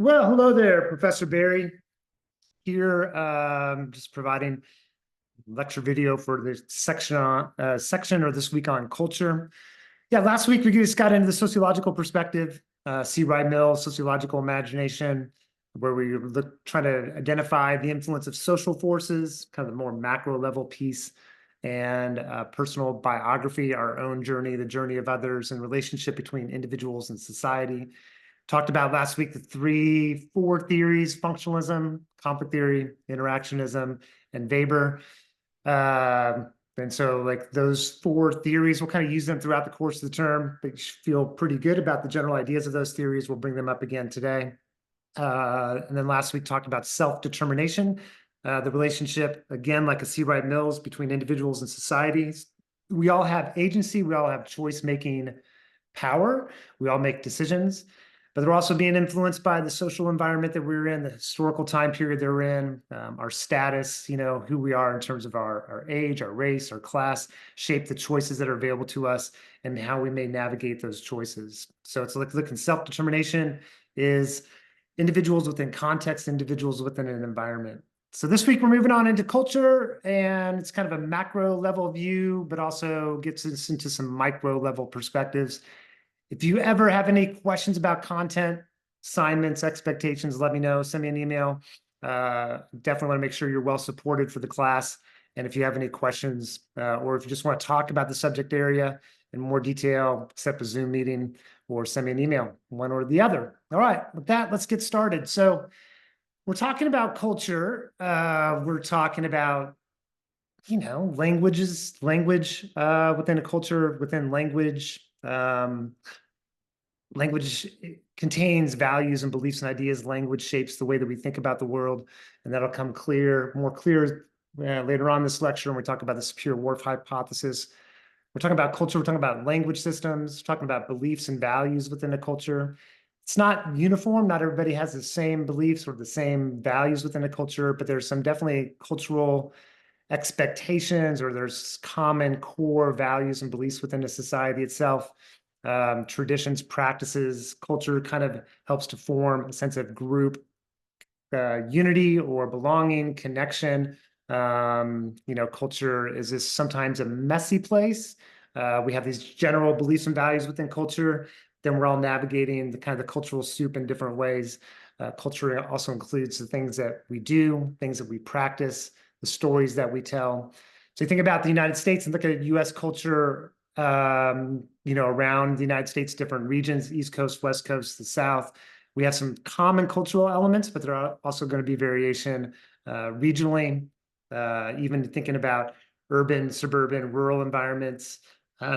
Well, hello there, Professor Barry. Here, just providing lecture video for the section or this week on culture. Yeah, last week we just got into the sociological perspective, C. Wright Mills, sociological imagination, where we look trying to identify the influence of social forces, kind of the more macro level piece, and personal biography, our own journey, the journey of others, and relationship between individuals and society. Talked about last week the four theories: functionalism, conflict theory, interactionism, and Weber. And so like those four theories, we'll kind of use them throughout the course of the term, but you should feel pretty good about the general ideas of those theories. We'll bring them up again today. And then last week talked about self-determination, the relationship, again, like a C. Wright Mills, between individuals and societies. We all have agency. We all have choice-making power. We all make decisions, but they're also being influenced by the social environment that we're in, the historical time period they're in, our status, who we are in terms of our age, our race, our class, shape the choices that are available to us and how we may navigate those choices. So it's like looking self-determination is individuals within context, individuals within an environment. So this week we're moving on into culture, and it's kind of a macro level view, but also gets us into some micro level perspectives. If you ever have any questions about content, assignments, expectations, let me know. Send me an email. Definitely want to make sure you're well supported for the class. And if you have any questions, or if you just want to talk about the subject area in more detail, set up a Zoom meeting or send me an email, one or the other. All right, with that, let's get started. So we're talking about culture. We're talking about language within a culture, within language. Language contains values and beliefs and ideas. Language shapes the way that we think about the world, and that'll come more clear later on in this lecture when we talk about the Sapir-Whorf hypothesis. We're talking about culture. We're talking about language systems. We're talking about beliefs and values within a culture. It's not uniform. Not everybody has the same beliefs or the same values within a culture, but there's some definitely cultural expectations, or there's common core values and beliefs within a society itself. Traditions, practices, culture kind of helps to form a sense of group unity or belonging, connection. Culture is sometimes a messy place. We have these general beliefs and values within culture. Then we're all navigating the kind of the cultural soup in different ways. Culture also includes the things that we do, things that we practice, the stories that we tell. So you think about the United States and look at U.S. culture, around the United States, different regions, East Coast, West Coast, the South. We have some common cultural elements, but there are also going to be variation regionally, even thinking about urban, suburban, rural environments,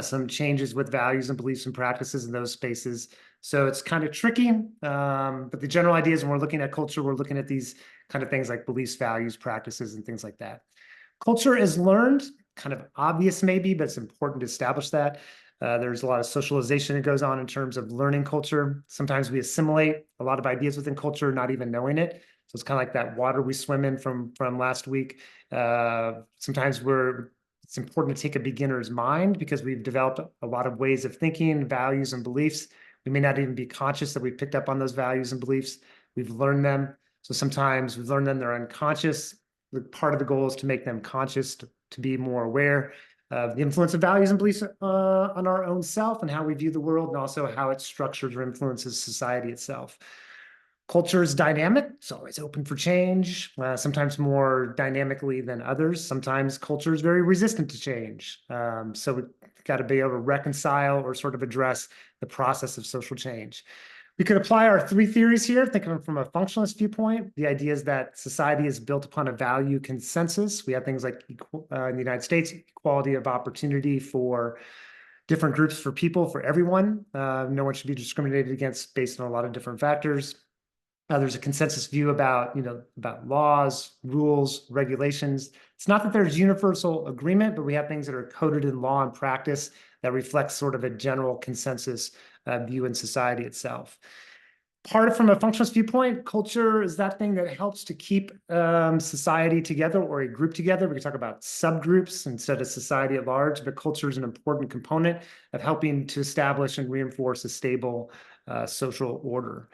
some changes with values and beliefs and practices in those spaces. So it's kind of tricky, but the general idea is when we're looking at culture, we're looking at these kind of things like beliefs, values, practices, and things like that. Culture is learned, kind of obvious maybe, but it's important to establish that. There's a lot of socialization that goes on in terms of learning culture. Sometimes we assimilate a lot of ideas within culture, not even knowing it. So it's kind of like that water we swim in from last week. Sometimes it's important to take a beginner's mind because we've developed a lot of ways of thinking, values, and beliefs. We may not even be conscious that we've picked up on those values and beliefs. We've learned them. So sometimes we've learned them, they're unconscious. Part of the goal is to make them conscious, to be more aware of the influence of values and beliefs on our own self and how we view the world, and also how it structures or influences society itself. Culture is dynamic. It's always open for change, sometimes more dynamically than others. Sometimes culture is very resistant to change. So we've got to be able to reconcile or sort of address the process of social change. We could apply our three theories here, thinking from a functionalist viewpoint. The idea is that society is built upon a value consensus. We have things like, in the United States, equality of opportunity for different groups, for people, for everyone. No one should be discriminated against based on a lot of different factors. There's a consensus view about laws, rules, regulations. It's not that there's universal agreement, but we have things that are coded in law and practice that reflects sort of a general consensus view in society itself. From a functionalist viewpoint, culture is that thing that helps to keep society together or a group together. We can talk about subgroups instead of society at large, but culture is an important component of helping to establish and reinforce a stable social order.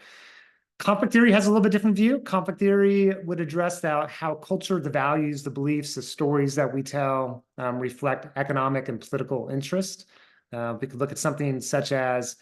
Conflict theory has a little bit different view. Conflict theory would address how culture, the values, the beliefs, the stories that we tell reflect economic and political interest. We could look at something such as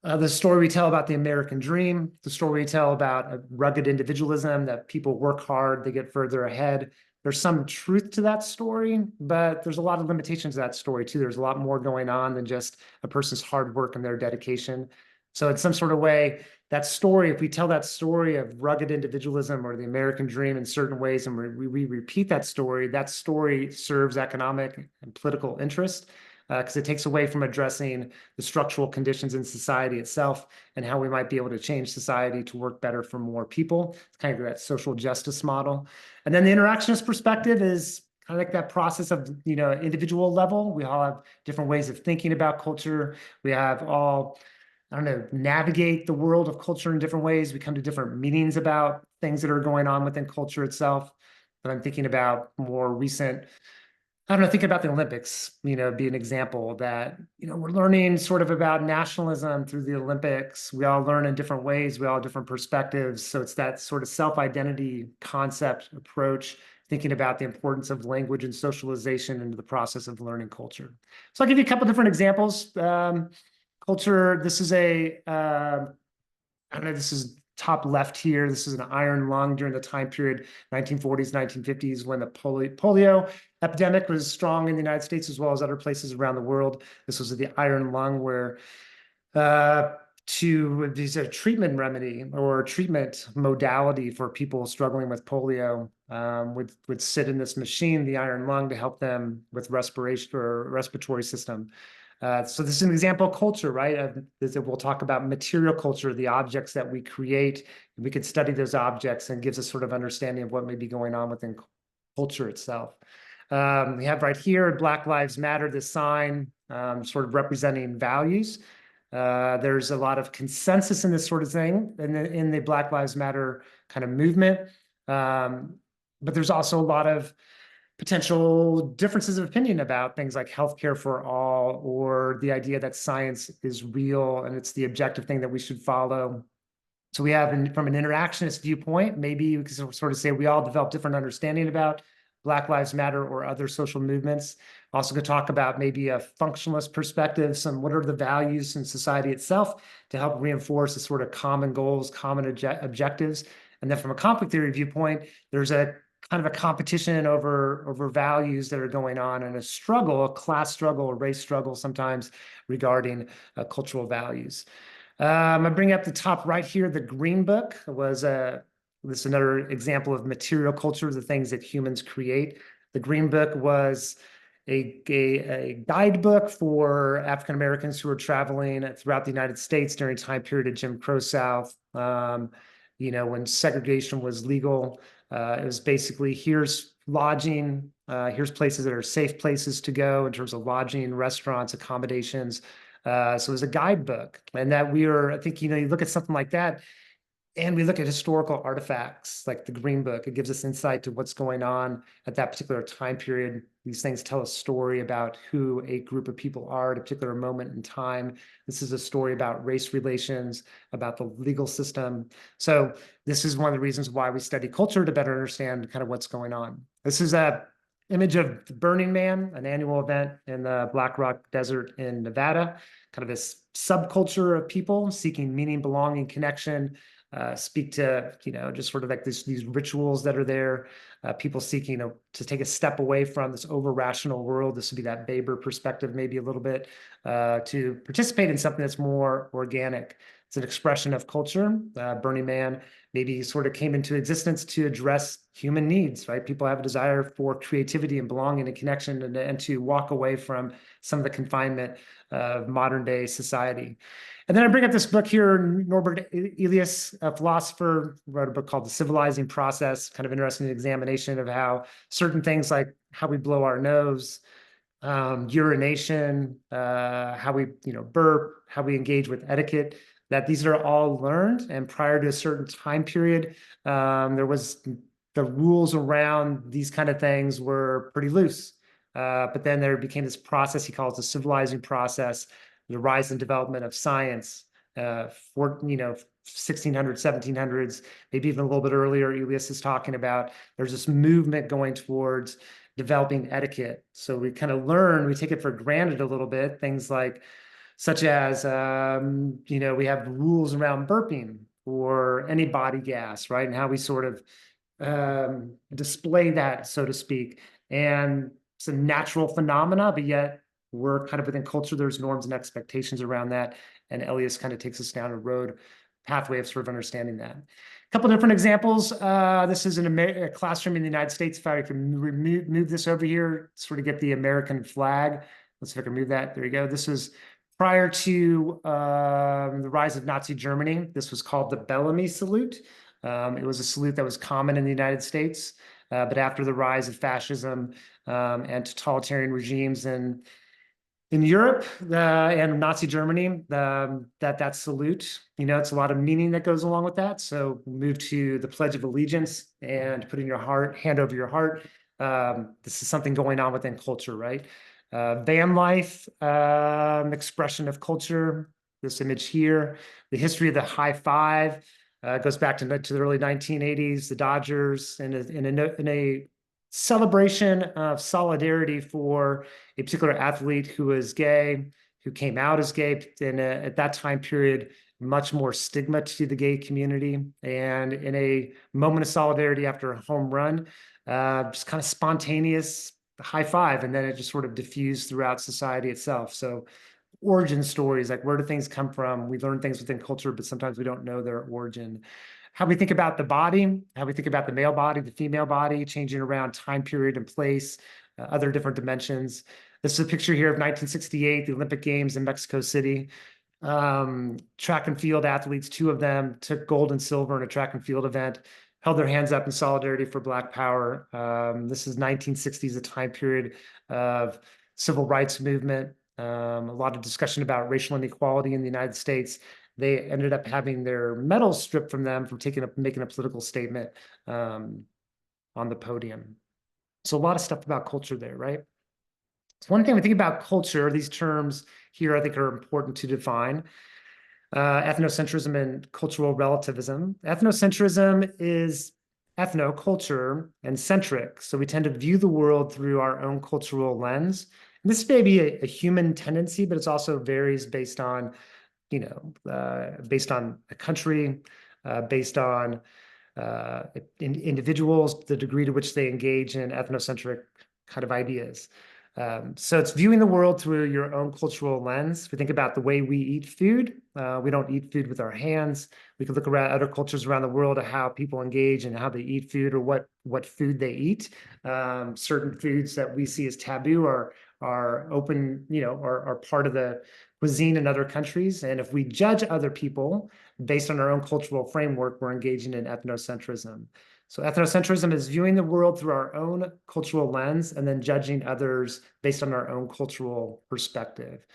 the story we tell about the American dream, the story we tell about rugged individualism, that people work hard, they get further ahead. There's some truth to that story, but there's a lot of limitations to that story too. There's a lot more going on than just a person's hard work and their dedication. So in some sort of way, that story, if we tell that story of rugged individualism or the American dream in certain ways, and we repeat that story serves economic and political interest because it takes away from addressing the structural conditions in society itself and how we might be able to change society to work better for more people. It's kind of that social justice model. And then the interactionist perspective is kind of like that process of, individual level. We all have different ways of thinking about culture. We have all, I don't know, navigate the world of culture in different ways. We come to different meanings about things that are going on within culture itself. But I'm thinking about more recent, I don't know, thinking about the Olympics, be an example that, we're learning sort of about nationalism through the Olympics. We all learn in different ways. We all have different perspectives. So it's that sort of self-identity concept approach, thinking about the importance of language and socialization into the process of learning culture. So I'll give you a couple different examples. Culture, this is I don't know, this is top left here. This is an iron lung during the time period, 1940s, 1950s, when the polio epidemic was strong in the United States as well as other places around the world. This was the iron lung where these are treatment remedy or treatment modality for people struggling with polio would sit in this machine, the iron lung, to help them with respiration or respiratory system. So this is an example of culture, right? We'll talk about material culture, the objects that we create. We could study those objects and gives us sort of understanding of what may be going on within culture itself. We have right here, Black Lives Matter, this sign sort of representing values. There's a lot of consensus in this sort of thing in the Black Lives Matter kind of movement. But there's also a lot of potential differences of opinion about things like healthcare for all, or the idea that science is real and it's the objective thing that we should follow. So we have, from an interactionist viewpoint, maybe we can sort of say we all develop different understanding about Black Lives Matter or other social movements. Also could talk about maybe a functionalist perspective, what are the values in society itself to help reinforce the sort of common goals, common objectives. And then from a conflict theory viewpoint, there's a kind of a competition over values that are going on, and a class struggle, a race struggle sometimes regarding cultural values. I bring up the top right here. The Green Book was this is another example of material culture, the things that humans create. The Green Book was a guidebook for African Americans who were traveling throughout the United States during time period of Jim Crow South. When segregation was legal. It was basically, here's lodging, here's places that are safe places to go in terms of lodging, restaurants, accommodations. So it was a guidebook, and that I think, you look at something like that, and we look at historical artifacts like the Green Book. It gives us insight to what's going on at that particular time period. These things tell a story about who a group of people are at a particular moment in time. This is a story about race relations, about the legal system. So this is one of the reasons why we study culture, to better understand kind of what's going on. This is a image of the Burning Man, an annual event in the Black Rock Desert in Nevada, kind of this subculture of people seeking meaning, belonging, connection, speak to, just sort of like these rituals that are there, people seeking to take a step away from this over-rational world. This would be that Weber perspective, maybe a little bit, to participate in something that's more organic. It's an expression of culture. Burning Man maybe sort of came into existence to address human needs, right? People have a desire for creativity and belonging and connection, and to walk away from some of the confinement of modern day society. And then I bring up this book here. Norbert Elias, a philosopher, wrote a book called The Civilizing Process, kind of interesting examination of how certain things like how we blow our nose, urination, how we, burp, how we engage with etiquette, that these are all learned. And prior to a certain time period, there was the rules around these kind of things were pretty loose. But then there became this process he calls the civilizing process, the rise and development of science 1600s, 1700s, maybe even a little bit earlier. Elias is talking about there's this movement going towards developing etiquette. So we kind of learn, we take it for granted a little bit, things like such as we have rules around burping or any body gas, right? And how we sort of display that, so to speak. And it's a natural phenomena, but yet we're kind of within culture. There's norms and expectations around that. And Elias kind of takes us down a road pathway of sort of understanding that. A couple different examples. This is a classroom in the United States. If I can move this over here, sort of get the American flag. Let's see if I can move that. There you go. This is prior to the rise of Nazi Germany. This was called the Bellamy Salute. It was a salute that was common in the United States, but after the rise of fascism and totalitarian regimes in Europe and Nazi Germany, that salute, it's a lot of meaning that goes along with that. So move to the Pledge of Allegiance and putting your hand over your heart. This is something going on within culture, right? Van life, expression of culture. This image here, the history of the high five goes back to the early 1980s. The Dodgers in a celebration of solidarity for a particular athlete who was gay, who came out as gay, and at that time period, much more stigma to the gay community. And in a moment of solidarity after a home run, just kind of spontaneous high five, and then it just sort of diffused throughout society itself. So origin stories, like where do things come from? We learn things within culture, but sometimes we don't know their origin. How we think about the body, how we think about the male body, the female body, changing around time period and place, other different dimensions. This is a picture here of 1968, the Olympic Games in Mexico City. Track and field athletes, two of them took gold and silver in a track and field event, held their hands up in solidarity for Black Power. This is 1960s, a time period of civil rights movement. A lot of discussion about racial inequality in the United States. They ended up having their medals stripped from them from making a political statement on the podium. So a lot of stuff about culture there, right? So one thing we think about culture, these terms here I think are important to define. Ethnocentrism and cultural relativism. Ethnocentrism is ethno, culture, and centric. So we tend to view the world through our own cultural lens. And this may be a human tendency, but it also varies based on, based on a country, based on individuals, the degree to which they engage in ethnocentric kind of ideas. So it's viewing the world through your own cultural lens. We think about the way we eat food. We don't eat food with our hands. We can look around other cultures around the world at how people engage and how they eat food or what food they eat. Certain foods that we see as taboo are open, are part of the cuisine in other countries. And if we judge other people based on our own cultural framework, we're engaging in ethnocentrism. So ethnocentrism is viewing the world through our own cultural lens and then judging others based on our own cultural perspective.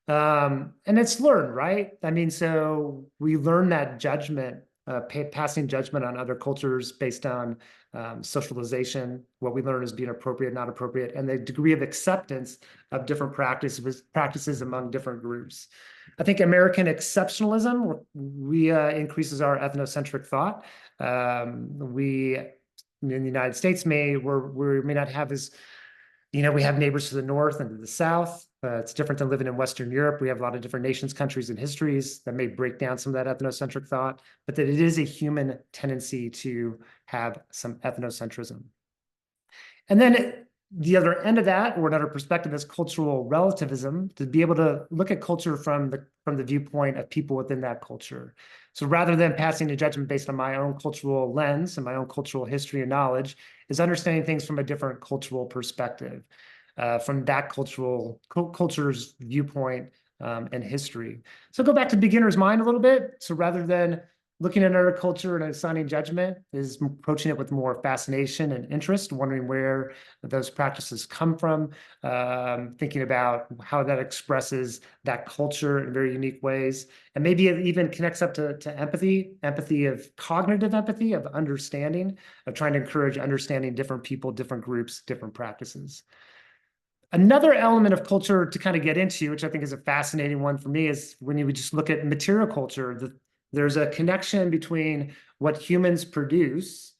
And it's learned, right? I mean, so we learn that judgment, passing judgment on other cultures based on socialization, what we learn as being appropriate, not appropriate, and the degree of acceptance of different practices among different groups. I think American exceptionalism increases our ethnocentric thought. We in the United States we may not have as, we have neighbors to the north and to the south. It's different than living in Western Europe. We have a lot of different nations, countries, and histories that may break down some of that ethnocentric thought, but that it is a human tendency to have some ethnocentrism. And then the other end of that, or another perspective, is cultural relativism, to be able to look at culture from the viewpoint of people within that culture. So rather than passing a judgment based on my own cultural lens and my own cultural history and knowledge, is understanding things from a different cultural perspective, from that culture's viewpoint and history. So go back to beginner's mind a little bit. So rather than looking at another culture and assigning judgment, is approaching it with more fascination and interest, wondering where those practices come from, thinking about how that expresses that culture in very unique ways. And maybe it even connects up to empathy of cognitive empathy, of understanding, of trying to encourage understanding different people, different groups, different practices. Another element of culture to kind of get into, which I think is a fascinating one for me, is when you would just look at material culture, there's a connection between what humans produce,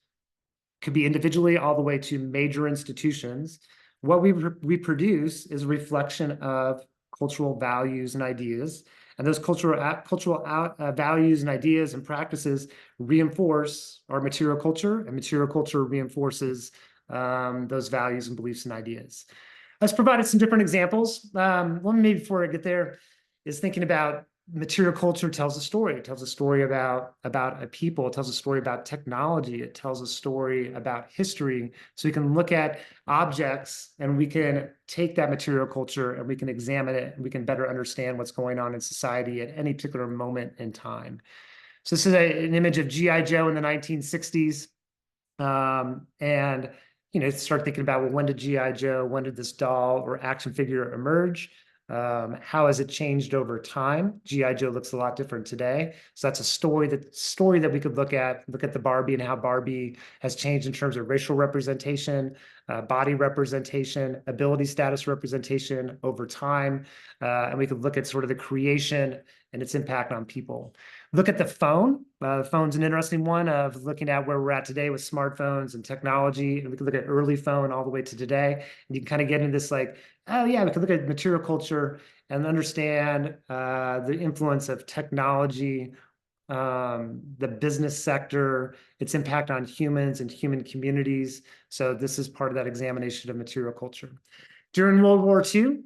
could be individually all the way to major institutions. What we produce is a reflection of cultural values and ideas. And those cultural values and ideas and practices reinforce our material culture, and material culture reinforces those values and beliefs and ideas. Let's provided some different examples. One maybe before I get there is thinking about material culture tells a story. It tells a story about a people. It tells a story about technology. It tells a story about history. So we can look at objects and we can take that material culture and we can examine it and we can better understand what's going on in society at any particular moment in time. So this is an image of G.I. Joe in the 1960s. And start thinking about, well, when did G.I. Joe, when did this doll or action figure emerge? How has it changed over time? G.I. Joe looks a lot different today. So that's a story that we could look at the Barbie and how Barbie has changed in terms of racial representation, body representation, ability status representation over time. And we could look at sort of the creation and its impact on people. Look at the phone. The phone's an interesting one of looking at where we're at today with smartphones and technology. And we can look at early phone all the way to today. And you can kind of get into this like, oh yeah, we can look at material culture and understand the influence of technology, the business sector, its impact on humans and human communities. So this is part of that examination of material culture. During World War II,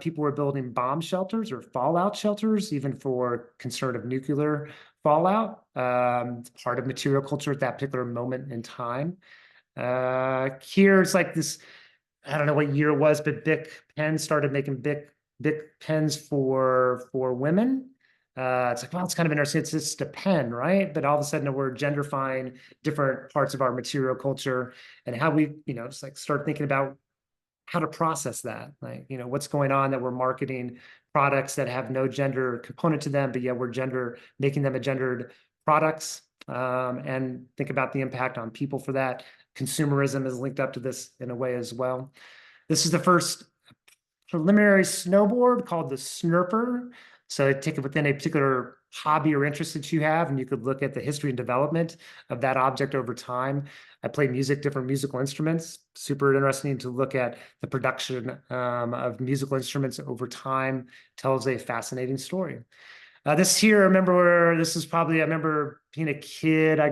people were building bomb shelters or fallout shelters, even for concern of nuclear fallout. Part of material culture at that particular moment in time. Here, it's like this, I don't know what year it was, but Bic pens started making Bic pens for women. It's like, well, it's kind of interesting. It's just a pen, right? But all of a sudden we're genderifying different parts of our material culture and how we, just like start thinking about how to process that, like, what's going on that we're marketing products that have no gender component to them, but yet we're making them a gendered products, and think about the impact on people for that. Consumerism is linked up to this in a way as well. This is the first preliminary snowboard called the Snurper. So take it within a particular hobby or interest that you have, and you could look at the history and development of that object over time. I play music, different musical instruments. Super interesting to look at the production of musical instruments over time. Tells a fascinating story. This here, I remember being a kid. I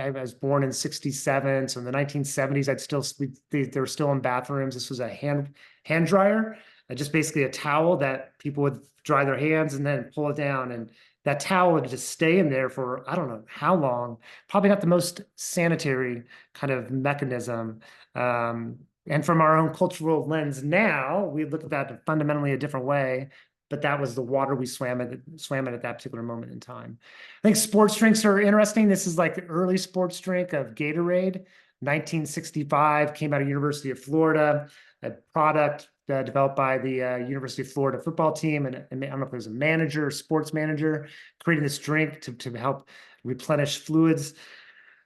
was born in 67. So in the 1970s, they were still in bathrooms. This was a hand dryer, just basically a towel that people would dry their hands and then pull it down. And that towel would just stay in there for, I don't know how long, probably not the most sanitary kind of mechanism. And from our own cultural lens now, we look at that fundamentally a different way. But that was the water we swam in at that particular moment in time. I think sports drinks are interesting. This is like the early sports drink of Gatorade. 1965, came out of University of Florida, a product developed by the University of Florida football team. And I don't know if it was a manager or sports manager creating this drink to help replenish fluids,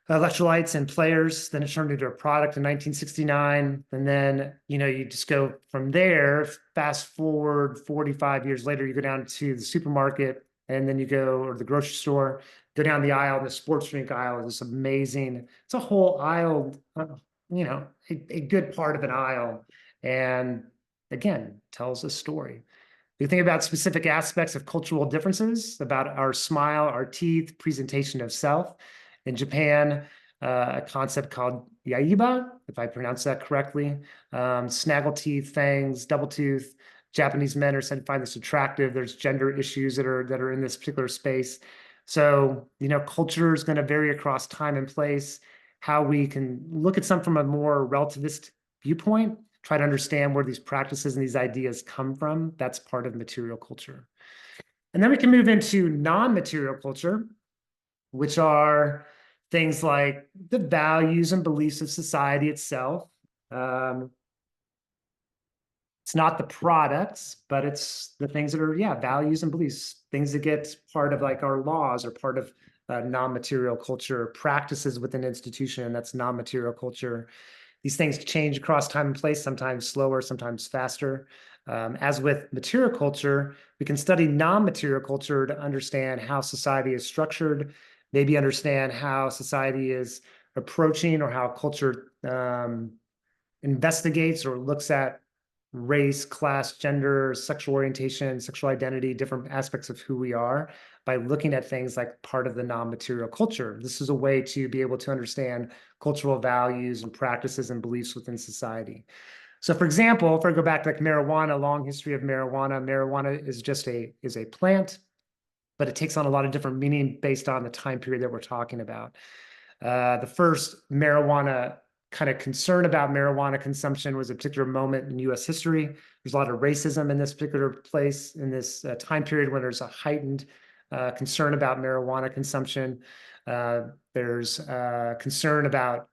electrolytes and players. Then it turned into a product in 1969. And then, you just go from there, fast forward 45 years later, you go down to the supermarket and then or the grocery store, go down the aisle, and the sports drink aisle is amazing. It's a whole aisle, a good part of an aisle. And again, tells a story. You think about specific aspects of cultural differences, about our smile, our teeth, presentation of self. In Japan, a concept called yaiba, if I pronounce that correctly, snaggle teeth, fangs, double tooth. Japanese men are said to find this attractive. There's gender issues that are in this particular space. So, culture is going to vary across time and place. How we can look at something from a more relativist viewpoint, try to understand where these practices and these ideas come from. That's part of material culture. And then we can move into non-material culture, which are things like the values and beliefs of society itself. It's not the products, but it's the things that are, values and beliefs, things that get part of like our laws or part of non-material culture, practices within an institution, that's non-material culture. These things change across time and place, sometimes slower, sometimes faster. As with material culture, we can study non-material culture to understand how society is structured, maybe understand how society is approaching or how culture investigates or looks at race, class, gender, sexual orientation, sexual identity, different aspects of who we are by looking at things like part of the non-material culture. This is a way to be able to understand cultural values and practices and beliefs within society. So for example, if I go back to like marijuana, long history of marijuana, marijuana is just a plant, but it takes on a lot of different meaning based on the time period that we're talking about. The first marijuana kind of concern about marijuana consumption was a particular moment in US history. There's a lot of racism in this particular place, in this time period when there's a heightened concern about marijuana consumption. There's concern about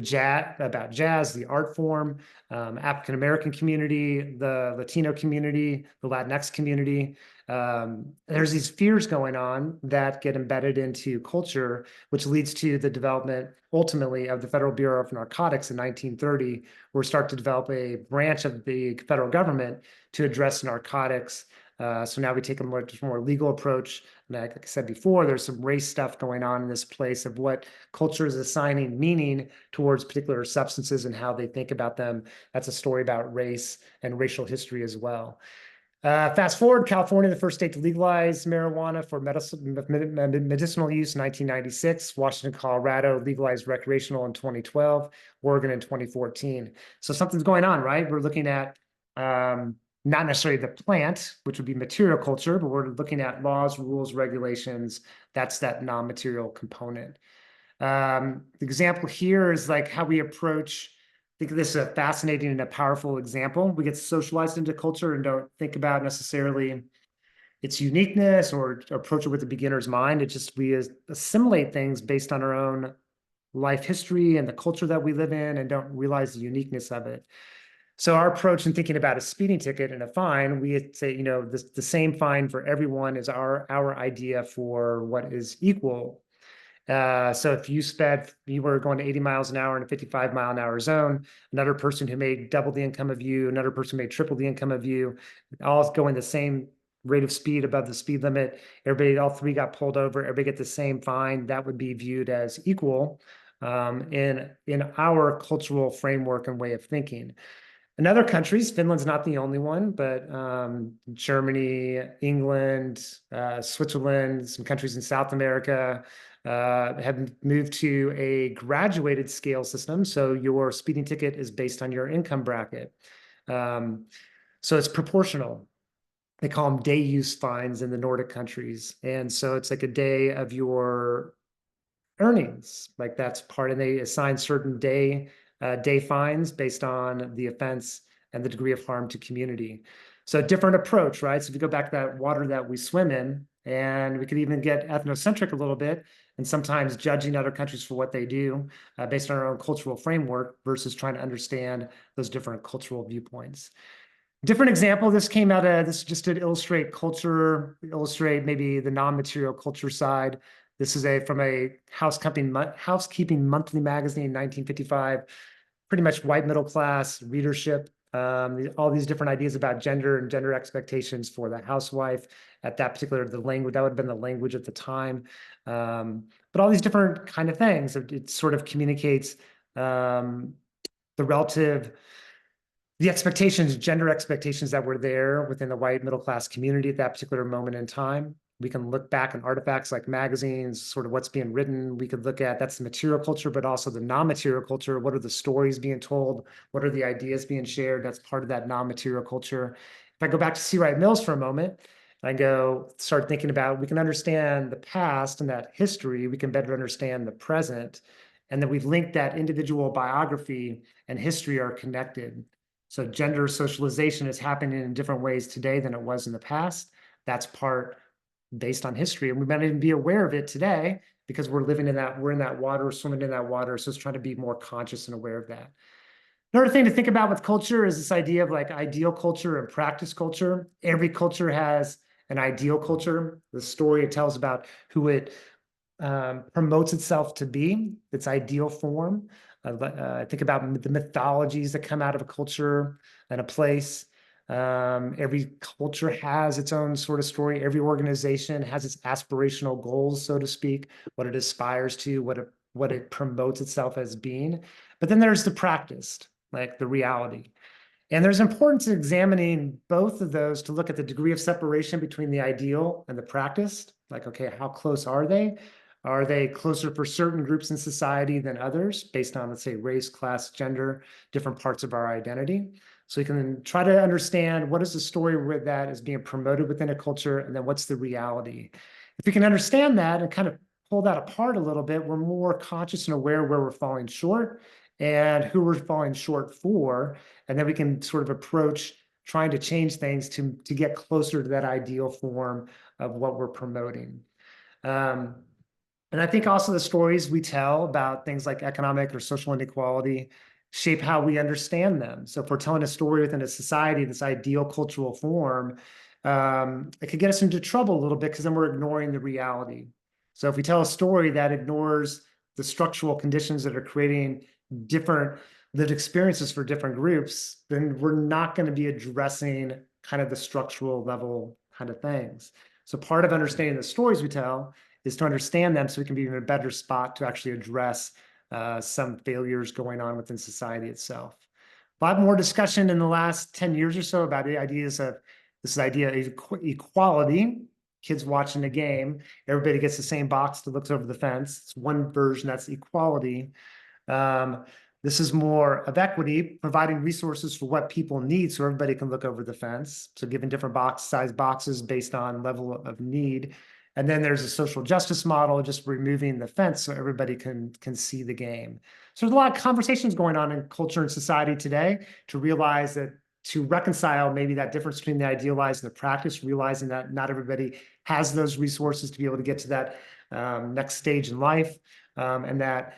jazz, the art form, African American community, the Latino community, the Latinx community. There's these fears going on that get embedded into culture, which leads to the development ultimately of the Federal Bureau of Narcotics in 1930, where we start to develop a branch of the federal government to address narcotics. So now we take a much more legal approach. Like I said before, there's some race stuff going on in this place of what culture is assigning meaning towards particular substances and how they think about them. That's a story about race and racial history as well. Fast forward, California, the first state to legalize marijuana for medicinal use in 1996. Washington, Colorado legalized recreational in 2012. Oregon in 2014. So something's going on, right? We're looking at not necessarily the plant, which would be material culture, but we're looking at laws, rules, regulations. That's that non-material component. The example here is like how we approach. I think this is a fascinating and a powerful example. We get socialized into culture and don't think about necessarily its uniqueness or approach it with a beginner's mind. It's just we assimilate things based on our own life history and the culture that we live in and don't realize the uniqueness of it. So our approach in thinking about a speeding ticket and a fine, we say, you know, the same fine for everyone is our idea for what is equal. So if you were going to 80 miles an hour in a 55-mile-an-hour zone, another person who made double the income of you, another person made triple the income of you, all going the same rate of speed above the speed limit, all three got pulled over, everybody get the same fine, that would be viewed as equal in our cultural framework and way of thinking. In other countries, Finland's not the only one, but Germany, England, Switzerland, some countries in South America have moved to a graduated scale system. So your speeding ticket is based on your income bracket. So it's proportional. They call them day use fines in the Nordic countries. And so it's like a day of your earnings. Like that's part, and they assign certain day fines based on the offense and the degree of harm to community. So a different approach, right? So if you go back to that water that we swim in, and we could even get ethnocentric a little bit, and sometimes judging other countries for what they do based on our own cultural framework versus trying to understand those different cultural viewpoints. Different example, this came out of, this just to illustrate culture, illustrate maybe the non-material culture side. This is from a housekeeping monthly magazine in 1955, pretty much white middle class readership, all these different ideas about gender and gender expectations for the housewife at that particular, the language, that would have been the language at the time. But all these different kind of things, it sort of communicates the expectations, gender expectations that were there within the white middle class community at that particular moment in time. We can look back on artifacts like magazines, sort of what's being written. We could look at, that's the material culture, but also the non-material culture. What are the stories being told? What are the ideas being shared? That's part of that non-material culture. If I go back to C. Wright Mills for a moment, I start thinking about, we can understand the past and that history, we can better understand the present, and that we've linked that individual biography and history are connected. So gender socialization is happening in different ways today than it was in the past. That's part based on history, and we might not even be aware of it today because we're living in that, we're in that water, swimming in that water. So it's trying to be more conscious and aware of that. Another thing to think about with culture is this idea of like ideal culture and practice culture. Every culture has an ideal culture, the story it tells about who it promotes itself to be, its ideal form. I think about the mythologies that come out of a culture and a place. Every culture has its own sort of story. Every organization has its aspirational goals, so to speak, what it aspires to, what it promotes itself as being. But then there's the practice, like the reality. And there's importance in examining both of those to look at the degree of separation between the ideal and the practice. Like, okay, how close are they? Are they closer for certain groups in society than others based on, let's say, race, class, gender, different parts of our identity? So you can try to understand what is the story where that is being promoted within a culture, and then what's the reality. If we can understand that and kind of pull that apart a little bit, we're more conscious and aware where we're falling short and who we're falling short for. And then we can sort of approach trying to change things to get closer to that ideal form of what we're promoting. And I think also the stories we tell about things like economic or social inequality shape how we understand them. So if we're telling a story within a society, this ideal cultural form, it could get us into trouble a little bit because then we're ignoring the reality. So if we tell a story that ignores the structural conditions that are creating different lived experiences for different groups, then we're not going to be addressing kind of the structural level kind of things. So part of understanding the stories we tell is to understand them so we can be in a better spot to actually address some failures going on within society itself. A lot more discussion in the last 10 years or so about the ideas of this idea of equality. Kids watching a game, everybody gets the same box that looks over the fence. It's one version, that's equality. This is more of equity, providing resources for what people need so everybody can look over the fence. So giving different size boxes based on level of need. And then there's a social justice model, just removing the fence so everybody can see the game. So there's a lot of conversations going on in culture and society today to realize that, to reconcile maybe that difference between the idealized and the practice, realizing that not everybody has those resources to be able to get to that next stage in life, and that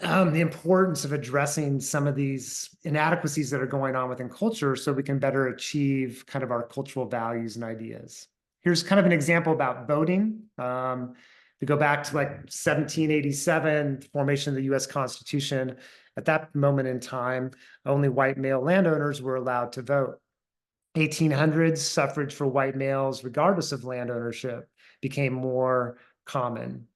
the importance of addressing some of these inadequacies that are going on within culture so we can better achieve kind of our cultural values and ideas. Here's kind of an example about voting. We go back to like 1787, formation of the US Constitution. At that moment in time, only white male landowners were allowed to vote. 1800s, suffrage for white males, regardless of land ownership, became more common.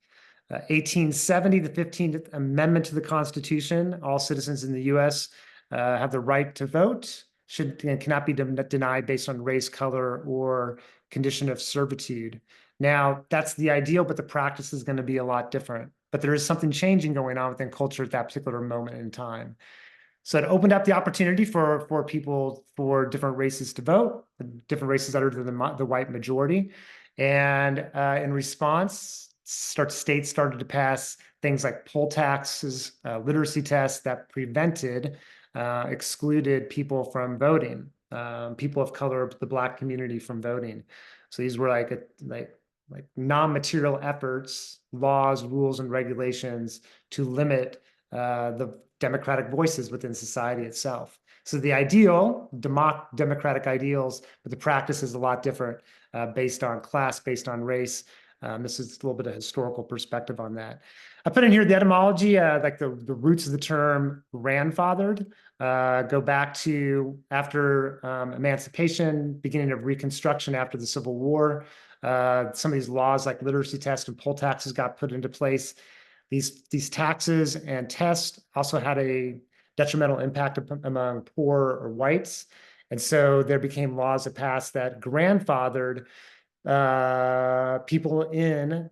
1870, the 15th Amendment to the Constitution, all citizens in the US have the right to vote, cannot be denied based on race, color, or condition of servitude. Now, that's the ideal, but the practice is going to be a lot different. But there is something changing going on within culture at that particular moment in time. So it opened up the opportunity for people, for different races to vote, different races other than the white majority. And in response, states started to pass things like poll taxes, literacy tests that prevented, excluded people from voting, people of color, the Black community from voting. So these were like non-material efforts, laws, rules, and regulations to limit the democratic voices within society itself. So the ideal, democratic ideals, but the practice is a lot different based on class, based on race. This is a little bit of historical perspective on that. I put in here the etymology, like the roots of the term grandfathered, go back to after emancipation, beginning of Reconstruction after the Civil War. Some of these laws like literacy tests and poll taxes got put into place. These taxes and tests also had a detrimental impact among poor or whites. And so there became laws that passed that grandfathered people into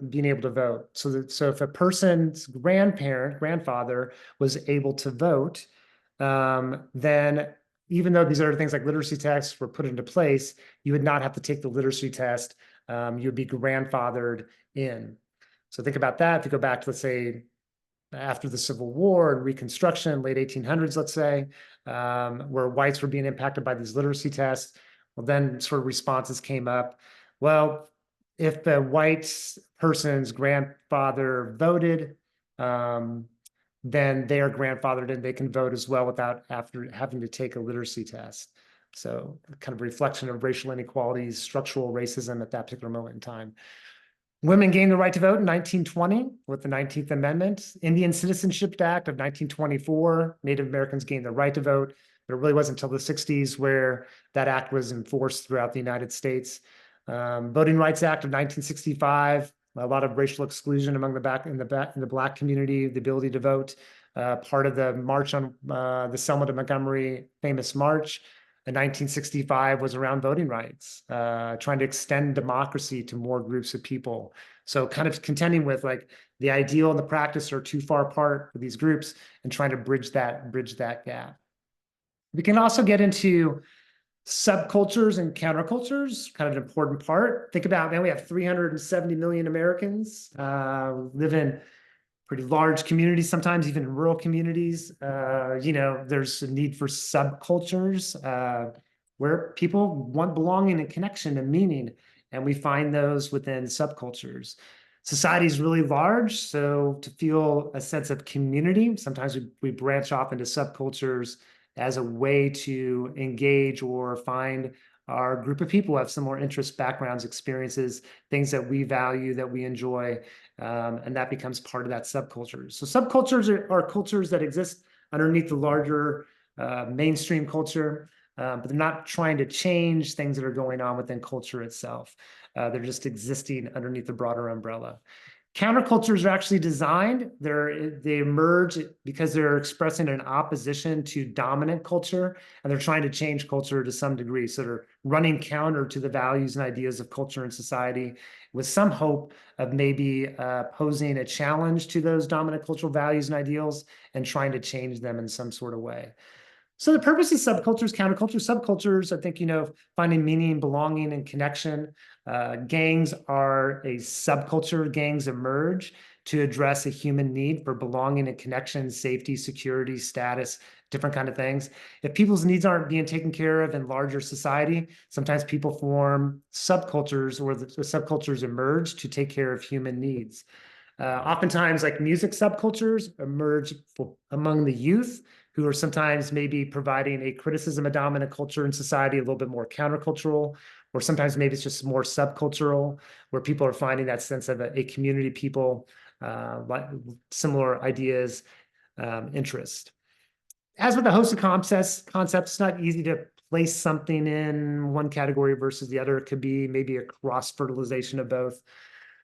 being able to vote. So if a person's grandfather was able to vote, then even though these other things like literacy tests were put into place, you would not have to take the literacy test. You would be grandfathered in. So think about that. If you go back to, let's say, after the Civil War and Reconstruction, late 1800s, let's say, where whites were being impacted by these literacy tests, well, then sort of responses came up. Well, if the white person's grandfather voted, then they are grandfathered and they can vote as well without after having to take a literacy test. So kind of reflection of racial inequalities, structural racism at that particular moment in time. Women gained the right to vote in 1920 with the 19th Amendment. Indian Citizenship Act of 1924, Native Americans gained the right to vote, but it really wasn't until the 60s where that act was enforced throughout the United States. Voting Rights Act of 1965, a lot of racial exclusion among the Black community, the ability to vote. Part of the march on the Selma to Montgomery famous march in 1965 was around voting rights, trying to extend democracy to more groups of people. So kind of contending with like the ideal and the practice are too far apart for these groups and trying to bridge that gap. We can also get into subcultures and countercultures, kind of an important part. Think about, man, we have 370 million Americans, live in pretty large communities, sometimes even in rural communities. There's a need for subcultures where people want belonging and connection and meaning, and we find those within subcultures. Society is really large, so to feel a sense of community, sometimes we branch off into subcultures as a way to engage or find our group of people who have similar interests, backgrounds, experiences, things that we value, that we enjoy, and that becomes part of that subculture. So subcultures are cultures that exist underneath the larger mainstream culture, but they're not trying to change things that are going on within culture itself. They're just existing underneath the broader umbrella. Countercultures are actually designed, they emerge because they're expressing an opposition to dominant culture, and they're trying to change culture to some degree. So they're running counter to the values and ideas of culture and society with some hope of maybe posing a challenge to those dominant cultural values and ideals and trying to change them in some sort of way. So the purpose of subcultures, countercultures, subcultures, I think, finding meaning, belonging, and connection. Gangs are a subculture. Gangs emerge to address a human need for belonging and connection, safety, security, status, different kind of things. If people's needs aren't being taken care of in larger society, sometimes people form subcultures, or the subcultures emerge to take care of human needs. Oftentimes, like music subcultures emerge among the youth, who are sometimes maybe providing a criticism of dominant culture in society, a little bit more countercultural, or sometimes maybe it's just more subcultural, where people are finding that sense of a community, people, like similar ideas, interest. As with a host of concepts, it's not easy to place something in one category versus the other. It could be maybe a cross-fertilization of both.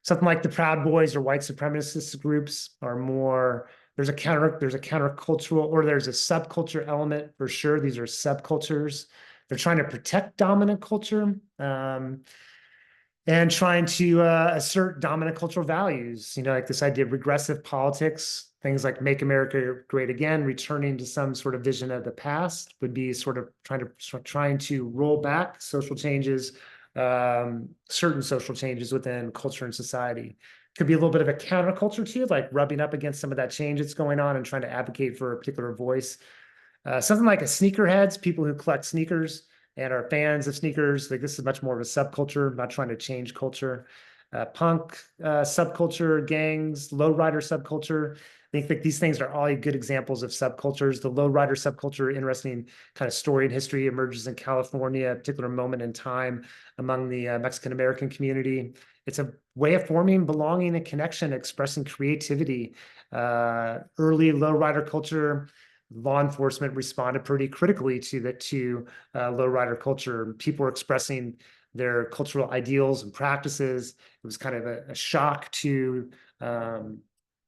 Something like the Proud Boys or white supremacist groups are more, there's a countercultural, or there's a subculture element for sure. These are subcultures. They're trying to protect dominant culture and trying to assert dominant cultural values, like this idea of regressive politics, things like Make America Great Again, returning to some sort of vision of the past, would be sort of trying to roll back social changes, certain social changes within culture and society. Could be a little bit of a counterculture too, like rubbing up against some of that change that's going on and trying to advocate for a particular voice. Something like a sneakerheads, people who collect sneakers and are fans of sneakers, like this is much more of a subculture, not trying to change culture. Punk subculture, gangs, lowrider subculture. I think these things are all good examples of subcultures. The lowrider subculture, interesting kind of story and history, emerges in California, a particular moment in time among the Mexican American community. It's a way of forming belonging and connection, expressing creativity. Early lowrider culture, law enforcement responded pretty critically to lowrider culture. People were expressing their cultural ideals and practices. It was kind of a shock to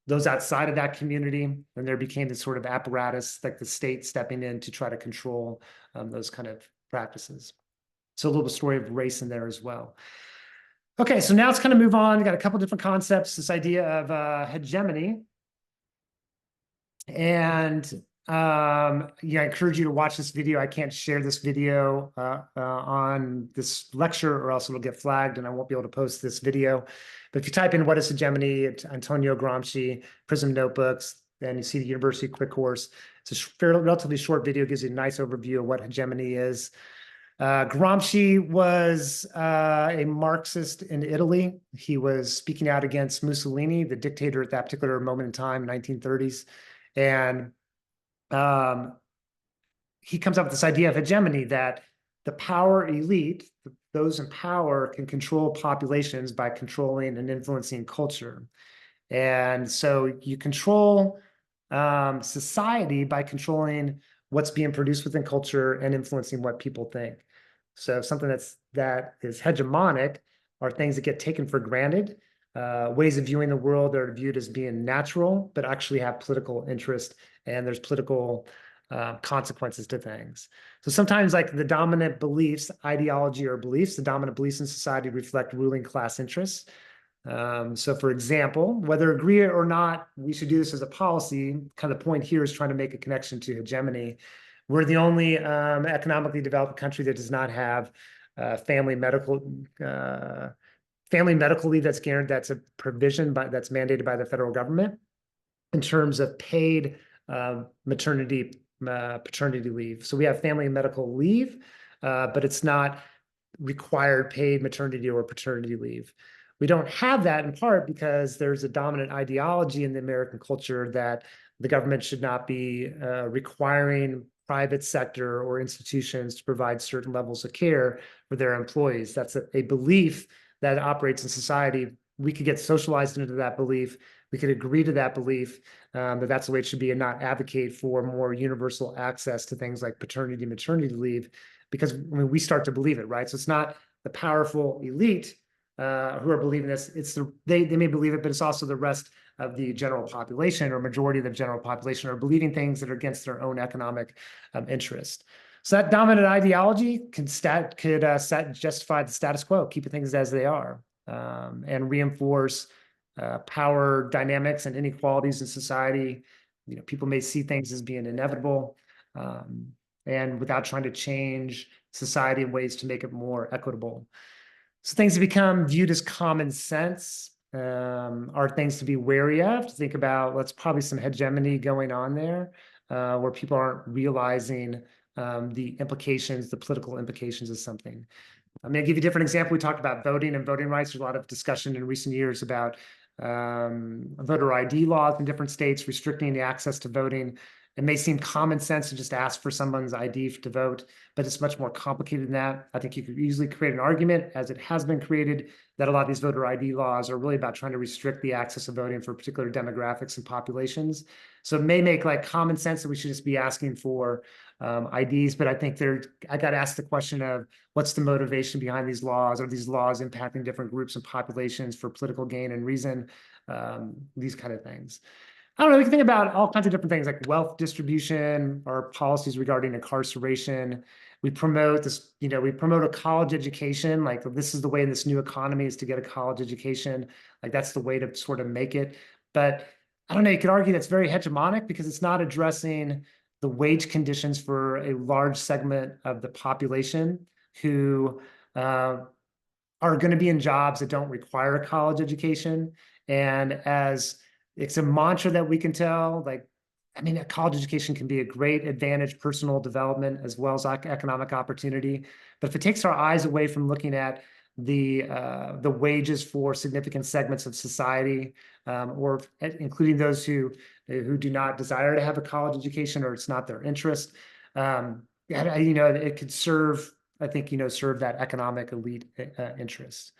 those outside of that community, and there became this sort of apparatus, like the state stepping in to try to control those kind of practices. So a little story of race in there as well. Okay, so now let's kind of move on. We've got a couple different concepts, this idea of hegemony. And I encourage you to watch this video. I can't share this video on this lecture, or else it'll get flagged and I won't be able to post this video. But if you type in "what is hegemony," Antonio Gramsci, Prism Notebooks, then you see the University Quick Course. It's a relatively short video, gives you a nice overview of what hegemony is. Gramsci was a Marxist in Italy. He was speaking out against Mussolini, the dictator at that particular moment in time, 1930s. And he comes up with this idea of hegemony, that the power elite, those in power can control populations by controlling and influencing culture. And so you control society by controlling what's being produced within culture and influencing what people think. So something that is hegemonic are things that get taken for granted, ways of viewing the world that are viewed as being natural, but actually have political interest, and there's political consequences to things. So sometimes, like the dominant beliefs, ideology or beliefs, the dominant beliefs in society reflect ruling class interests. So for example, whether agree or not, we should do this as a policy, kind of the point here is trying to make a connection to hegemony. We're the only economically developed country that does not have family medical leave that's guaranteed, that's a provision that's mandated by the federal government in terms of paid maternity, paternity leave. So we have family and medical leave, but it's not required paid maternity or paternity leave. We don't have that in part because there's a dominant ideology in the American culture that the government should not be requiring private sector or institutions to provide certain levels of care for their employees. That's a belief that operates in society. We could get socialized into that belief. We could agree to that belief, that that's the way it should be, and not advocate for more universal access to things like paternity and maternity leave, because we start to believe it, right? So it's not the powerful elite who are believing this. It's they may believe it, but it's also the rest of the general population, or majority of the general population, are believing things that are against their own economic interest. So that dominant ideology could justify the status quo, keeping things as they are, and reinforce power dynamics and inequalities in society. People may see things as being inevitable, and without trying to change society in ways to make it more equitable. So things that become viewed as common sense are things to be wary of, to think about. That's probably some hegemony going on there, where people aren't realizing the implications, the political implications of something. I'm going to give you a different example. We talked about voting and voting rights. There's a lot of discussion in recent years about voter ID laws in different states restricting the access to voting. It may seem common sense to just ask for someone's ID to vote, but it's much more complicated than that. I think you could easily create an argument, as it has been created, that a lot of these voter ID laws are really about trying to restrict the access of voting for particular demographics and populations. So it may make like common sense that we should just be asking for IDs, but I think I got to ask the question of what's the motivation behind these laws? Are these laws impacting different groups and populations for political gain and reason? These kind of things. I don't know, we can think about all kinds of different things like wealth distribution or policies regarding incarceration. We promote this, we promote a college education. Like, this is the way in this new economy is to get a college education. Like, that's the way to sort of make it. But I don't know, you could argue that's very hegemonic because it's not addressing the wage conditions for a large segment of the population who are going to be in jobs that don't require a college education. And as it's a mantra that we can tell, like, I mean, a college education can be a great advantage, personal development, as well as economic opportunity. But if it takes our eyes away from looking at the wages for significant segments of society, or including those who do not desire to have a college education, or it's not their interest, it could serve, I think, serve that economic elite interest.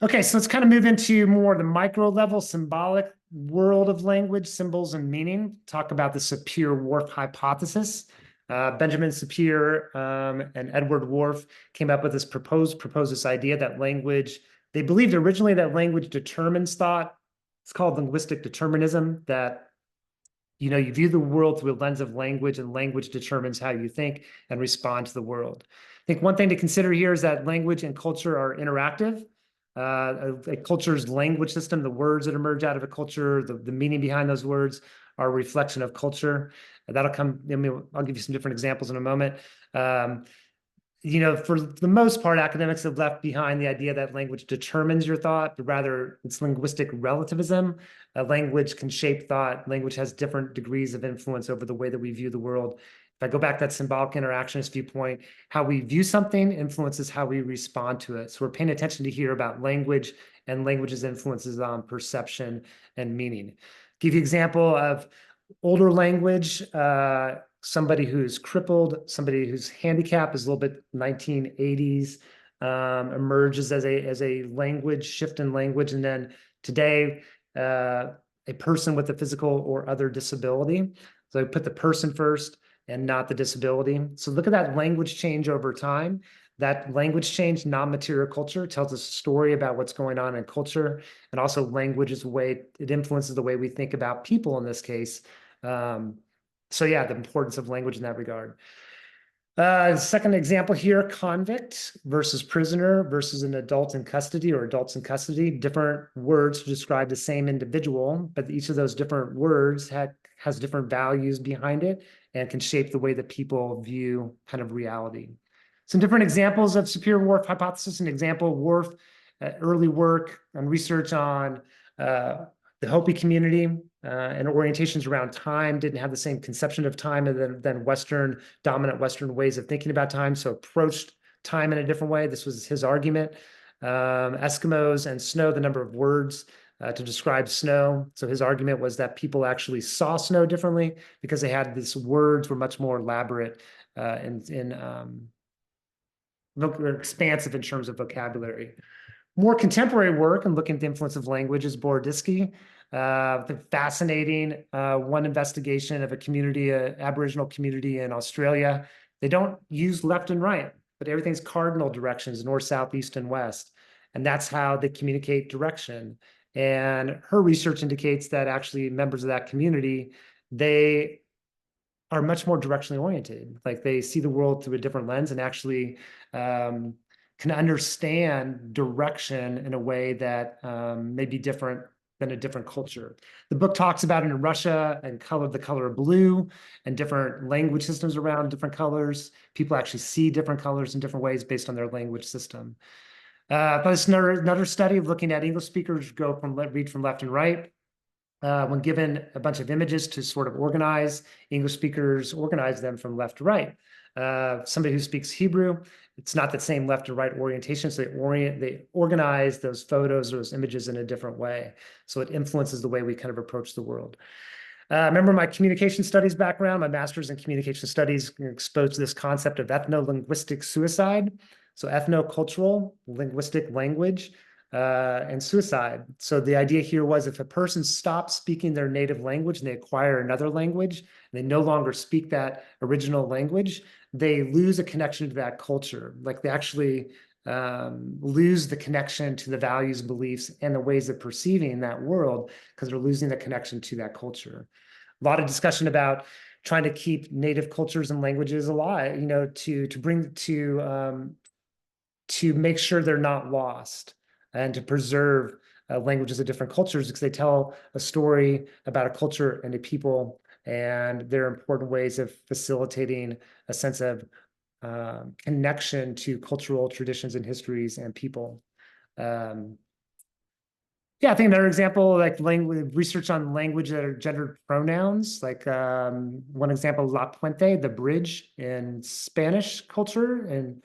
Okay, so let's kind of move into more the micro level, symbolic world of language, symbols, and meaning. Talk about the Sapir-Whorf hypothesis. Benjamin Sapir and Edward Whorf came up with this proposed this idea that language, they believed originally that language determines thought. It's called linguistic determinism, that you view the world through a lens of language, and language determines how you think and respond to the world. I think one thing to consider here is that language and culture are interactive. A culture's language system, the words that emerge out of a culture, the meaning behind those words are a reflection of culture. That'll come, I'll give you some different examples in a moment. For the most part, academics have left behind the idea that language determines your thought, but rather it's linguistic relativism. Language can shape thought. Language has different degrees of influence over the way that we view the world. If I go back to that symbolic interactionist viewpoint, how we view something influences how we respond to it. So we're paying attention to hear about language and language's influences on perception and meaning. Give you an example of older language, somebody who's crippled, somebody who's handicapped is a little bit 1980s. emerges as a language shift in language, and then today a person with a physical or other disability. So I put the person first and not the disability. So look at that language change over time. That language change, non-material culture, tells us a story about what's going on in culture, and also language is a way, it influences the way we think about people in this case. So yeah, the importance of language in that regard. Second example here, convict versus prisoner versus an adult in custody or adults in custody. Different words to describe the same individual, but each of those different words has different values behind it and can shape the way that people view kind of reality. Some different examples of Sapir-Whorf hypothesis. An example, Whorf early work and research on the Hopi community and orientations around time didn't have the same conception of time than dominant Western ways of thinking about time, so approached time in a different way. This was his argument. Eskimos and snow, the number of words to describe snow. So his argument was that people actually saw snow differently because they had these words were much more elaborate expansive in terms of vocabulary. More contemporary work and looking at the influence of language is Boroditsky. The fascinating one investigation of a community, an Aboriginal community in Australia. They don't use left and right, but everything's cardinal directions, north, south, east, and west. And that's how they communicate direction. And her research indicates that actually members of that community, they are much more directionally oriented. Like they see the world through a different lens and actually can understand direction in a way that may be different than a different culture. The book talks about it in Russia and the color of blue and different language systems around different colors. People actually see different colors in different ways based on their language system. There's another study of looking at English speakers read from left and right. When given a bunch of images to sort of organize, English speakers organize them from left to right. Somebody who speaks Hebrew, it's not the same left to right orientation, so they organize those photos or those images in a different way. So it influences the way we kind of approach the world. Remember my communication studies background, my master's in communication studies exposed to this concept of ethno-linguistic suicide. So ethno-cultural, linguistic language, and suicide. So the idea here was if a person stops speaking their native language and they acquire another language, and they no longer speak that original language, they lose a connection to that culture. Like they actually lose the connection to the values, beliefs, and the ways of perceiving that world because they're losing the connection to that culture. A lot of discussion about trying to keep native cultures and languages alive, you know, to make sure they're not lost and to preserve languages of different cultures because they tell a story about a culture and a people, and they're important ways of facilitating a sense of connection to cultural traditions and histories and people. Yeah, I think another example, like research on language that are gendered pronouns, like one example, La Puente, the bridge in Spanish culture and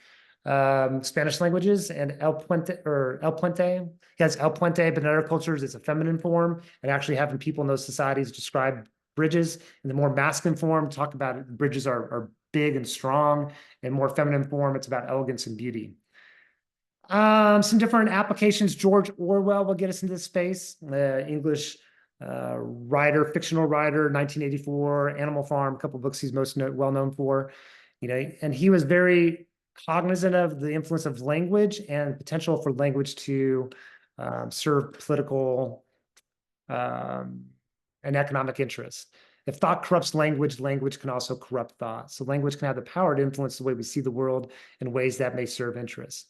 Spanish languages, and El Puente. Yes, El Puente, but in other cultures, it's a feminine form, and actually having people in those societies describe bridges in the more masculine form, talk about it, bridges are big and strong, and more feminine form, it's about elegance and beauty. Some different applications. George Orwell will get us into this space. English writer, fictional writer, 1984, Animal Farm, a couple of books he's most well known for. You know, and he was very cognizant of the influence of language and potential for language to serve political and economic interests. If thought corrupts language, language can also corrupt thought. So language can have the power to influence the way we see the world in ways that may serve interests.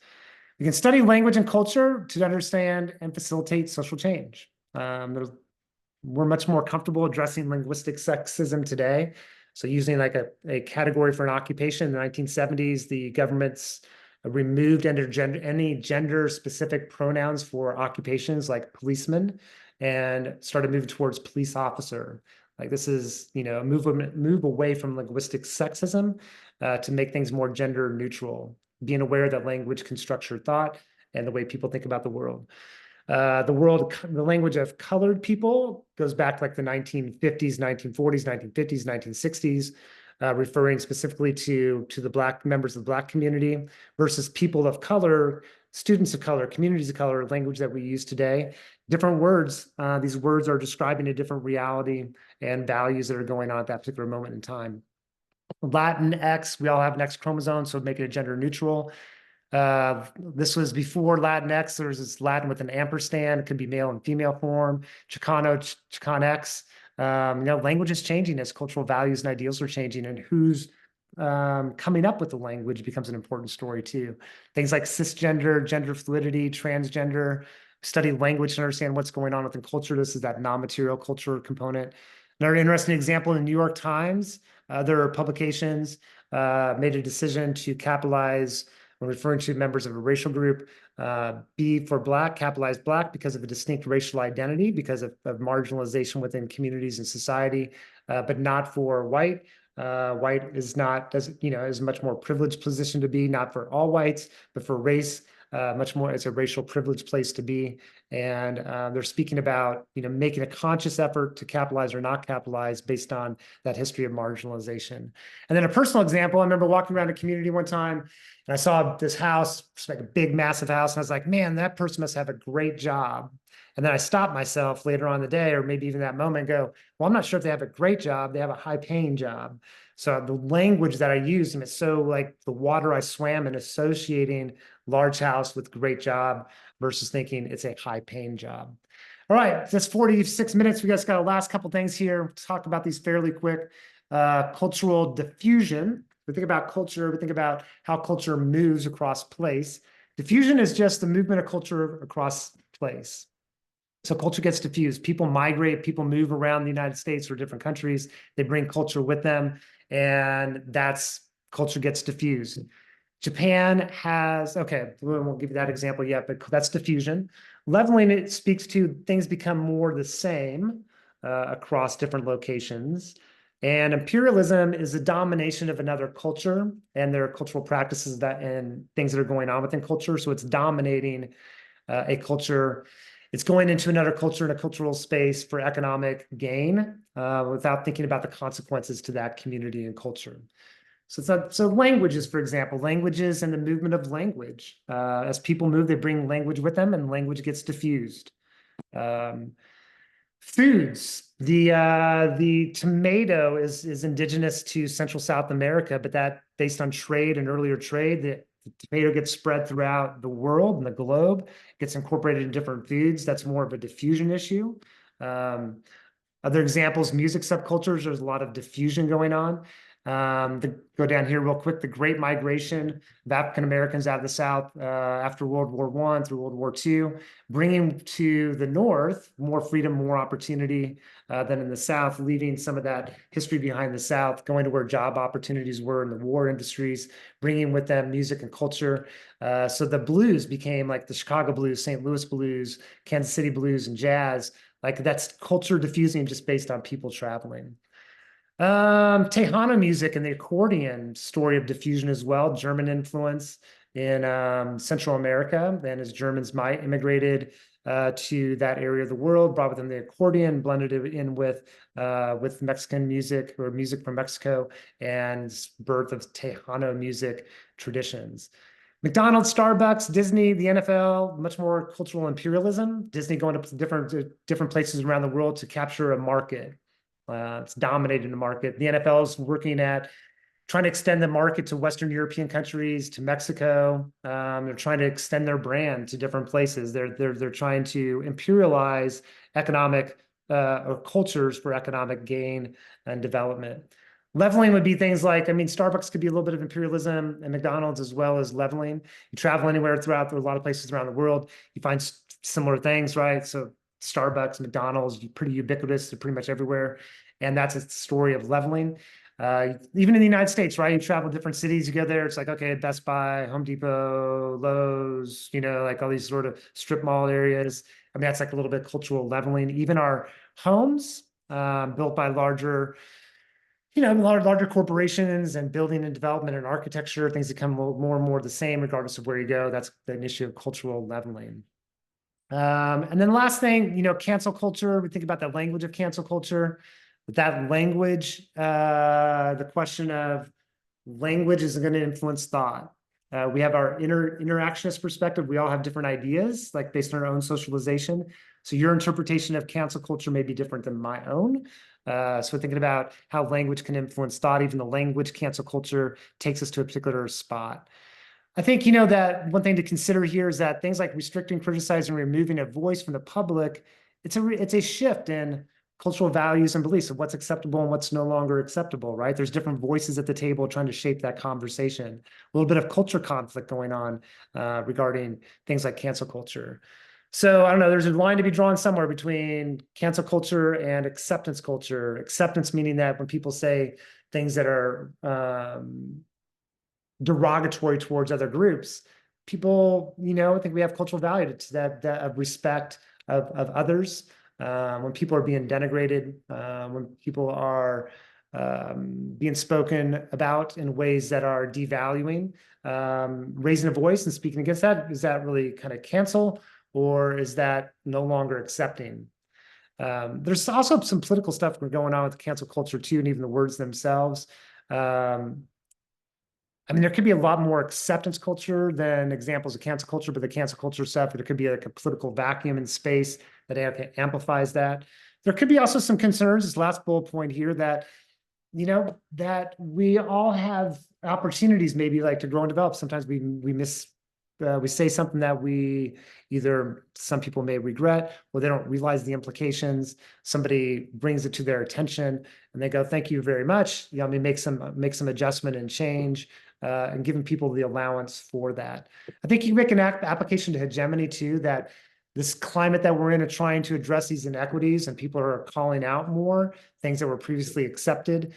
We can study language and culture to understand and facilitate social change. We're much more comfortable addressing linguistic sexism today. So using like a category for an occupation in the 1970s, the governments removed any gender-specific pronouns for occupations like policeman and started moving towards police officer. Like this is, you know, a move away from linguistic sexism to make things more gender neutral, being aware that language can structure thought and the way people think about the world. The language of colored people goes back like the 1950s, 1940s, 1950s, 1960s. referring specifically to the Black members of the Black community, versus people of color, students of color, communities of color, language that we use today. Different words. These words are describing a different reality and values that are going on at that particular moment in time. Latin X, we all have an X chromosome, so make it gender neutral. This was before Latinx. There was this Latin with an ampersand. It could be male and female form. Chicano, Chicanx. Language is changing as cultural values and ideals are changing, and who's coming up with the language becomes an important story too. Things like cisgender, gender fluidity, transgender. Study language to understand what's going on within culture. This is that non-material culture component. Another interesting example in the New York Times, their publications made a decision to capitalize when referring to members of a racial group, B for Black, capitalize Black because of a distinct racial identity, because of marginalization within communities and society, but not for white. White is not, is a much more privileged position to be, not for all whites, but for race. Much more, it's a racial privileged place to be. And they're speaking about, making a conscious effort to capitalize or not capitalize based on that history of marginalization. And then a personal example, I remember walking around a community one time and I saw this house, it's like a big, massive house. And I was like, man, that person must have a great job. And then I stopped myself later on in the day, or maybe even that moment, and go, well, I'm not sure if they have a great job. They have a high paying job. So the language that I use, and it's so like the water I swam in, associating large house with great job versus thinking it's a high paying job. All right, that's 46 minutes. We just got a last couple things here. Let's talk about these fairly quick. Cultural diffusion. We think about culture, we think about how culture moves across place. Diffusion is just the movement of culture across place. So culture gets diffused. People migrate, people move around the United States or different countries. They bring culture with them, and that's culture gets diffused. Japan has, okay, we won't give you that example yet, but that's diffusion. Leveling, it speaks to things become more the same across different locations. And imperialism is the domination of another culture and their cultural practices that and things that are going on within culture. So it's dominating a culture. It's going into another culture in a cultural space for economic gain without thinking about the consequences to that community and culture. So languages, for example, languages and the movement of language. As people move, they bring language with them, and language gets diffused. Foods. The tomato is indigenous to Central South America, but that based on trade and earlier trade, the tomato gets spread throughout the world and the globe, gets incorporated in different foods. That's more of a diffusion issue. Other examples, music subcultures, there's a lot of diffusion going on. Go down here real quick, the Great Migration of African Americans out of the South after World War I through World War II, bringing to the North more freedom, more opportunity than in the South, leaving some of that history behind the South, going to where job opportunities were in the war industries, bringing with them music and culture. So the blues became like the Chicago blues, St. Louis blues, Kansas City blues, and jazz. Like that's culture diffusing just based on people traveling. Tejano music and the accordion, story of diffusion as well, German influence in Central America. Then as Germans immigrated to that area of the world, brought with them the accordion, blended it in with Mexican music or music from Mexico, and birth of Tejano music traditions. McDonald's, Starbucks, Disney, the NFL, much more cultural imperialism. Disney going to different places around the world to capture a market. It's dominating the market. The NFL is working at trying to extend the market to Western European countries, to Mexico. They're trying to extend their brand to different places. They're trying to imperialize economic or cultures for economic gain and development. Leveling would be things like, Starbucks could be a little bit of imperialism, and McDonald's as well as leveling. You travel anywhere throughout a lot of places around the world, you find similar things, right? So Starbucks, McDonald's, pretty ubiquitous, they're pretty much everywhere. And that's a story of leveling. Even in the United States, right? You travel different cities, you go there, it's like, okay, Best Buy, Home Depot, Lowe's, like all these sort of strip mall areas. That's like a little bit cultural leveling. Even our homes built by larger corporations and building and development and architecture, things become more and more the same regardless of where you go. That's the issue of cultural leveling. And then the last thing, cancel culture. We think about the language of cancel culture. But that language, the question of language is going to influence thought. We have our interactionist perspective. We all have different ideas, like based on our own socialization. So your interpretation of cancel culture may be different than my own. So thinking about how language can influence thought, even the language cancel culture takes us to a particular spot. I think, that one thing to consider here is that things like restricting, criticizing, removing a voice from the public, it's a shift in cultural values and beliefs of what's acceptable and what's no longer acceptable, right? There's different voices at the table trying to shape that conversation. A little bit of culture conflict going on regarding things like cancel culture. So I don't know, there's a line to be drawn somewhere between cancel culture and acceptance culture. Acceptance meaning that when people say things that are derogatory towards other groups, people, I think we have cultural value to that of respect of others. When people are being denigrated, when people are being spoken about in ways that are devaluing, raising a voice and speaking against that, is that really kind of cancel, or is that no longer accepting? There's also some political stuff going on with cancel culture too, and even the words themselves. There could be a lot more acceptance culture than examples of cancel culture, but the cancel culture stuff, there could be like a political vacuum in space that amplifies that. There could be also some concerns, this last bullet point here, that, that we all have opportunities maybe like to grow and develop. Sometimes we say something that some people may regret, or they don't realize the implications. Somebody brings it to their attention and they go, "Thank you very much." Make some adjustment and change, and giving people the allowance for that. I think you can make an application to hegemony too, that this climate that we're in of trying to address these inequities, and people are calling out more things that were previously accepted.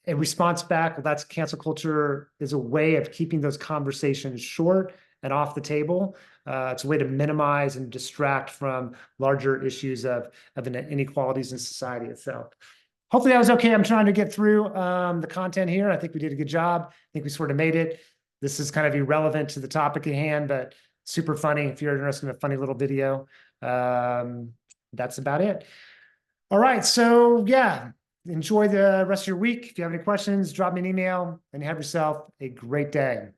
A response back, well, that's cancel culture, is a way of keeping those conversations short and off the table. It's a way to minimize and distract from larger issues of inequalities in society itself. Hopefully that was okay. I'm trying to get through the content here. I think we did a good job. I think we sort of made it. This is kind of irrelevant to the topic at hand, but super funny. If you're interested in a funny little video, that's about it. All right. So yeah, enjoy the rest of your week. If you have any questions, drop me an email, and have yourself a great day.